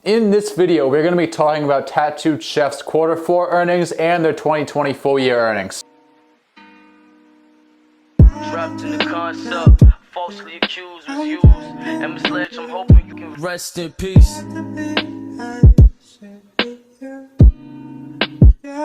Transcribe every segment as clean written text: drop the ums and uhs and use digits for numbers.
In this video, we're going to be talking about Tattooed Chef's Q4 earnings and their 2020 full year earnings. Trapped in the concept, falsely accused, was used, and misled. I'm hoping you can rest in peace.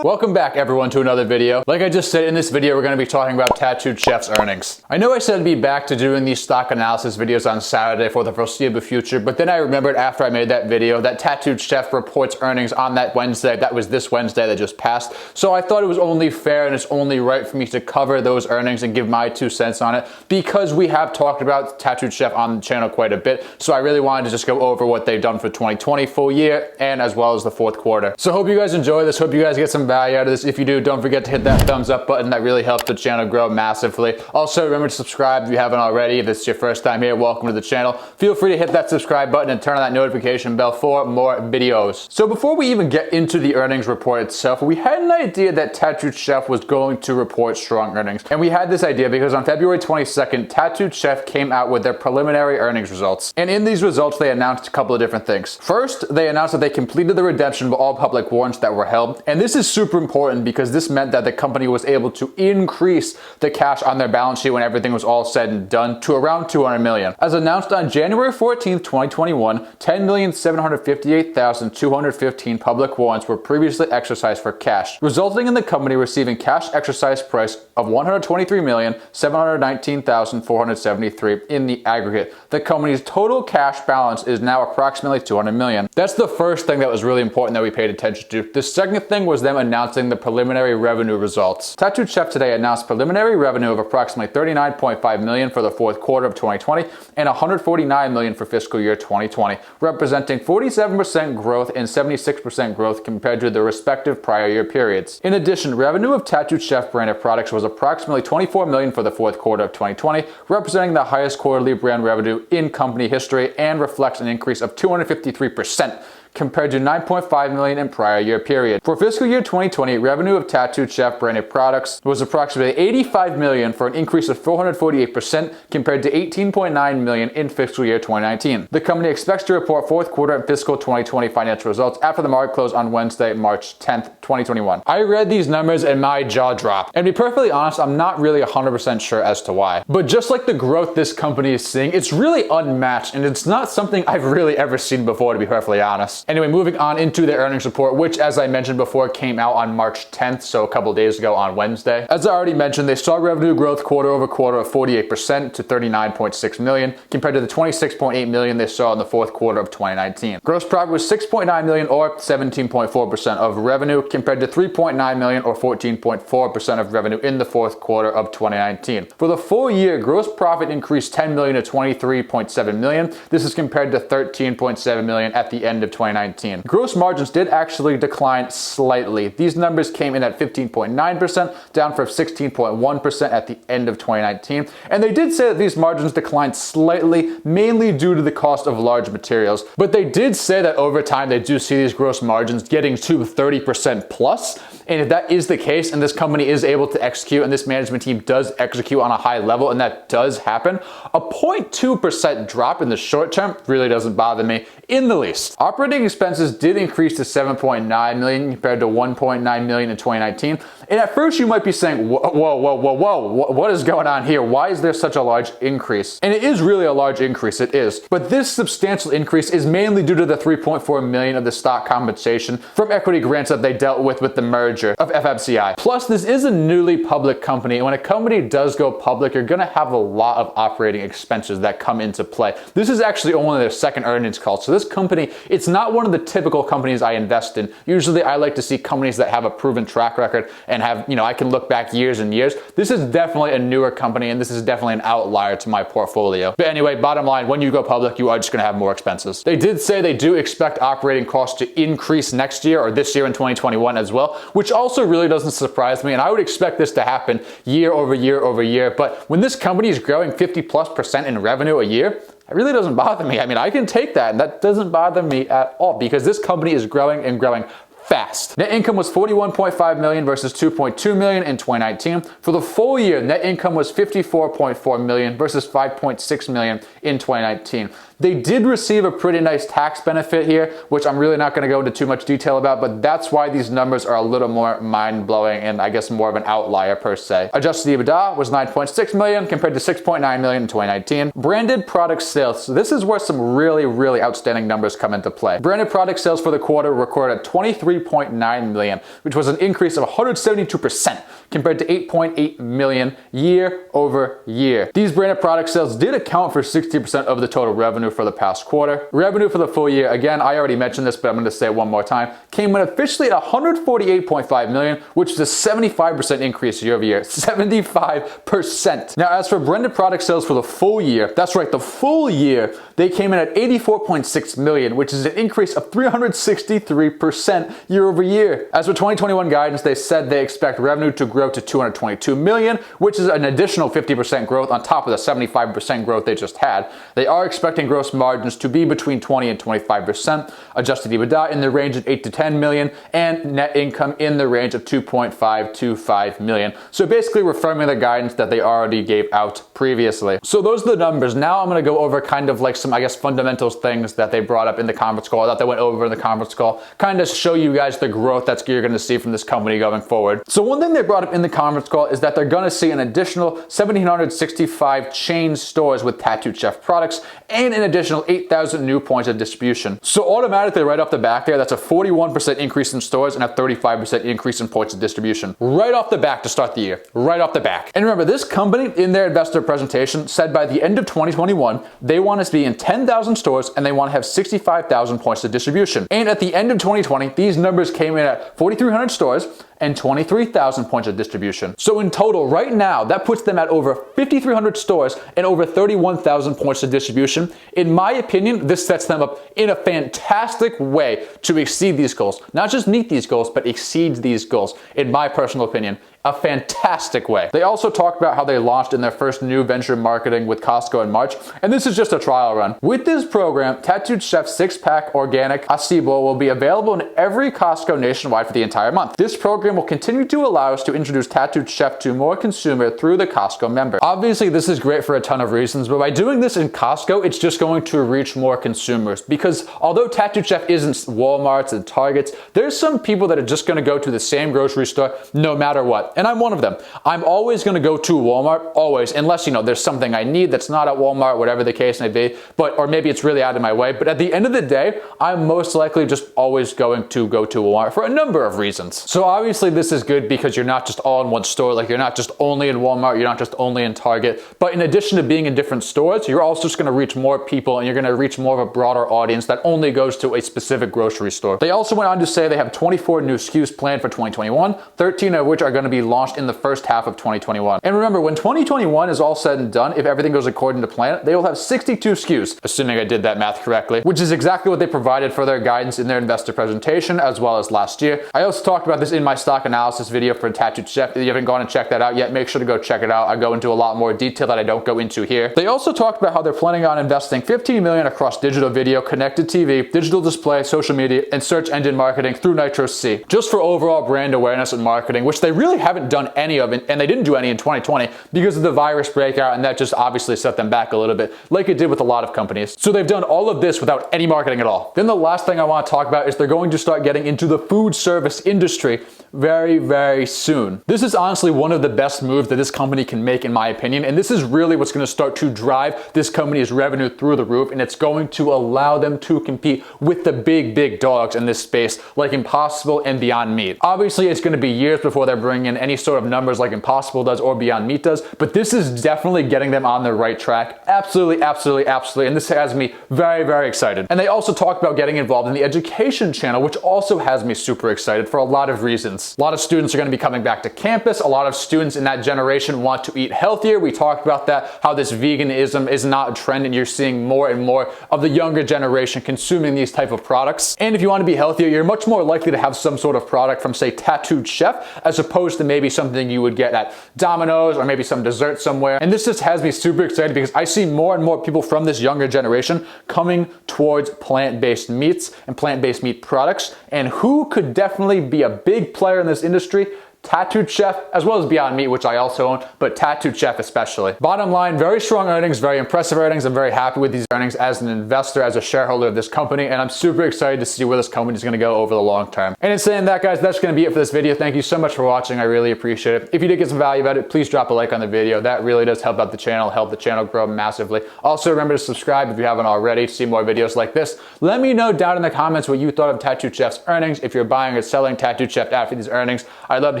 Welcome back everyone to another video. Like I just said, in this video we're going to be talking about Tattooed Chef's earnings. I know I said I'd be back to doing these stock analysis videos on Saturday for the foreseeable future, but then I remembered after I made that video that Tattooed Chef reports earnings on that Wednesday. That was this Wednesday that just passed. So I thought it was only fair and it's only right for me to cover those earnings and give my 2 cents on it, because we have talked about Tattooed Chef on the channel quite a bit. So I really wanted to just go over what they've done for 2020 full year and as well as the Q4. So hope you guys enjoy this. Hope you guys get some value out of this. If you do, don't forget to hit that thumbs up button. That really helps the channel grow massively. Also, remember to subscribe if you haven't already. If this is your first time here, welcome to the channel. Feel free to hit that subscribe button and turn on that notification bell for more videos. So before we even get into the earnings report itself, we had an idea that Tattooed Chef was going to report strong earnings. And we had this idea because on February 22nd, Tattooed Chef came out with their preliminary earnings results. And in these results, they announced a couple of different things. First, they announced that they completed the redemption of all public warrants that were held. And this is super important because this meant that the company was able to increase the cash on their balance sheet when everything was all said and done to around 200 million. As announced on January 14th, 2021, 10,758,215 public warrants were previously exercised for cash, resulting in the company receiving cash exercise price of 123,719,473 in the aggregate. The company's total cash balance is now approximately 200 million. That's the first thing that was really important that we paid attention to. The second thing was them announcing the preliminary revenue results. Tattooed Chef today announced preliminary revenue of approximately 39.5 million for the Q4 of 2020 and 149 million for fiscal year 2020, representing 47% growth and 76% growth compared to the respective prior year periods. In addition, revenue of Tattooed Chef branded products was approximately 24 million for the Q4 of 2020, representing the highest quarterly brand revenue in company history and reflects an increase of 253% compared to 9.5 million in prior year period. For fiscal year 2020, revenue of Tattooed Chef branded products was approximately 85 million for an increase of 448% compared to 18.9 million in fiscal year 2019. The company expects to report Q4 and fiscal 2020 financial results after the market close on Wednesday, March 10th, 2021. I read these numbers and my jaw dropped. And to be perfectly honest, I'm not really 100% sure as to why. But just like the growth this company is seeing, it's really unmatched and it's not something I've really ever seen before, to be perfectly honest. Anyway, moving on into the earnings report, which, as I mentioned before, came out on March 10th, so a couple days ago on Wednesday. As I already mentioned, they saw revenue growth quarter over quarter of 48% to 39.6 million, compared to the 26.8 million they saw in the Q4 of 2019. Gross profit was 6.9 million or 17.4% of revenue, compared to 3.9 million or 14.4% of revenue in the Q4 of 2019. For the full year, gross profit increased 10 million to 23.7 million. This is compared to 13.7 million at the end of 2019. Gross margins did actually decline slightly. These numbers came in at 15.9%, down from 16.1% at the end of 2019. And they did say that these margins declined slightly, mainly due to the cost of large materials. But they did say that over time, they do see these gross margins getting to 30% plus. And if that is the case, and this company is able to execute, and this management team does execute on a high level, and that does happen, a 0.2% drop in the short term really doesn't bother me in the least. Operating expenses did increase to 7.9 million compared to 1.9 million in 2019. And at first you might be saying, whoa, what is going on here? Why is there such a large increase? And it is really a large increase, it is. But this substantial increase is mainly due to the 3.4 million of the stock compensation from equity grants that they dealt with the merger of FMCI. Plus, this is a newly public company, and when a company does go public, you're gonna have a lot of operating expenses that come into play. This is actually only their second earnings call, so this company, it's not one of the typical companies I invest in. Usually I like to see companies that have a proven track record and have, I can look back years and years. This is definitely a newer company and this is definitely an outlier to my portfolio. But anyway, bottom line, when you go public, you are just gonna have more expenses. They did say they do expect operating costs to increase next year or this year in 2021 as well, which also really doesn't surprise me. And I would expect this to happen year over year over year. But when this company is growing 50+% in revenue a year, it really doesn't bother me. I mean, I can take that and that doesn't bother me at all because this company is growing and growing fast. Net income was 41.5 million versus 2.2 million in 2019. For the full year, net income was 54.4 million versus 5.6 million in 2019. They did receive a pretty nice tax benefit here, which I'm really not going to go into too much detail about, but that's why these numbers are a little more mind-blowing and I guess more of an outlier per se. Adjusted EBITDA was 9.6 million compared to 6.9 million in 2019. Branded product sales. So this is where some really outstanding numbers come into play. Branded product sales for the quarter recorded at 23.9 million, which was an increase of 172% compared to 8.8 million year over year. These branded product sales did account for 60% of the total revenue for the past quarter. Revenue for the full year, again, I already mentioned this, but I'm going to say it one more time, came in officially at 148.5 million, which is a 75% increase year over year. 75%. Now, as for branded product sales for the full year, that's right, the full year, they came in at 84.6 million, which is an increase of 363% year over year. As for 2021 guidance, they said they expect revenue to grow to 222 million, which is an additional 50% growth on top of the 75% growth they just had. They are expecting gross margins to be between 20 and 25%, adjusted EBITDA in the range of 8 to 10 million, and net income in the range of 2.5 to 5 million. So basically reaffirming the guidance that they already gave out previously. So those are the numbers. Now I'm going to go over kind of like some, I guess, fundamentals things that they brought up in the conference call, that they went over in the conference call, kind of show you guys the growth that you're going to see from this company going forward. So one thing they brought up in the conference call is that they're going to see an additional 1,765 chain stores with Tattooed Chef products and an additional 8,000 new points of distribution. So automatically right off the back there, that's a 41% increase in stores and a 35% increase in points of distribution. Right off the back to start the year. Right off the back. And remember, this company in their investor presentation said by the end of 2021, they want us to be in 10,000 stores and they want to have 65,000 points of distribution. And at the end of 2020, these numbers came in at 4,300 stores and 23,000 points of distribution. So in total, right now, that puts them at over 5,300 stores and over 31,000 points of distribution. In my opinion, this sets them up in a fantastic way to exceed these goals. Not just meet these goals, but exceed these goals, in my personal opinion. A fantastic way. They also talked about how they launched in their first new venture marketing with Costco in March, and this is just a trial run. With this program, Tattooed Chef 6-pack organic acebo will be available in every Costco nationwide for the entire month. This program will continue to allow us to introduce Tattooed Chef to more consumers through the Costco member. Obviously, this is great for a ton of reasons, but by doing this in Costco, it's just going to reach more consumers because although Tattooed Chef isn't Walmart's and Target's, there's some people that are just going to go to the same grocery store no matter what. And I'm one of them. I'm always going to go to Walmart, always, unless, there's something I need that's not at Walmart, whatever the case may be, or maybe it's really out of my way. But at the end of the day, I'm most likely just always going to go to Walmart for a number of reasons. So obviously this is good because you're not just all in one store, like you're not just only in Walmart, you're not just only in Target, but in addition to being in different stores, you're also just going to reach more people and you're going to reach more of a broader audience that only goes to a specific grocery store. They also went on to say they have 24 new SKUs planned for 2021, 13 of which are going to be launched in the first half of 2021. And remember, when 2021 is all said and done, if everything goes according to plan, they will have 62 SKUs, assuming I did that math correctly, which is exactly what they provided for their guidance in their investor presentation as well as last year. I also talked about this in my stock analysis video for Tattooed Chef. If you haven't gone and checked that out yet, make sure to go check it out. I go into a lot more detail that I don't go into here. They also talked about how they're planning on investing 15 million across digital video, connected TV, digital display, social media, and search engine marketing through Nitro C, just for overall brand awareness and marketing, which they really haven't done any of, and they didn't do any in 2020 because of the virus breakout, and that just obviously set them back a little bit, like it did with a lot of companies. So they've done all of this without any marketing at all. Then the last thing I want to talk about is they're going to start getting into the food service industry very soon. This is honestly one of the best moves that this company can make, in my opinion, and this is really what's going to start to drive this company's revenue through the roof, and it's going to allow them to compete with the big dogs in this space like Impossible and Beyond Meat. Obviously, it's going to be years before they're bringing in any sort of numbers like Impossible does or Beyond Meat does, but this is definitely getting them on the right track. Absolutely, and this has me very excited. And they also talked about getting involved in the education channel, which also has me super excited for a lot of reasons. A lot of students are going to be coming back to campus. A lot of students in that generation want to eat healthier. We talked about that, how this veganism is not a trend, and you're seeing more and more of the younger generation consuming these type of products. And if you want to be healthier, you're much more likely to have some sort of product from, say, Tattooed Chef, as opposed to maybe something you would get at Domino's or maybe some dessert somewhere. And this just has me super excited because I see more and more people from this younger generation coming towards plant-based meats and plant-based meat products. And who could definitely be a big player in this industry? Tattooed Chef, as well as Beyond Meat, which I also own, but Tattooed Chef especially. Bottom line, very strong earnings, very impressive earnings. I'm very happy with these earnings as an investor, as a shareholder of this company, and I'm super excited to see where this company is going to go over the long term. And in saying that, guys, that's going to be it for this video. Thank you so much for watching. I really appreciate it. If you did get some value out of it, please drop a like on the video. That really does help out the channel, help the channel grow massively. Also, remember to subscribe if you haven't already to see more videos like this. Let me know down in the comments what you thought of Tattooed Chef's earnings, if you're buying or selling Tattooed Chef after these earnings. I'd love to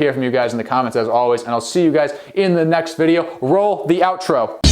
hear from you guys in the comments as always, and I'll see you guys in the next video. Roll the outro.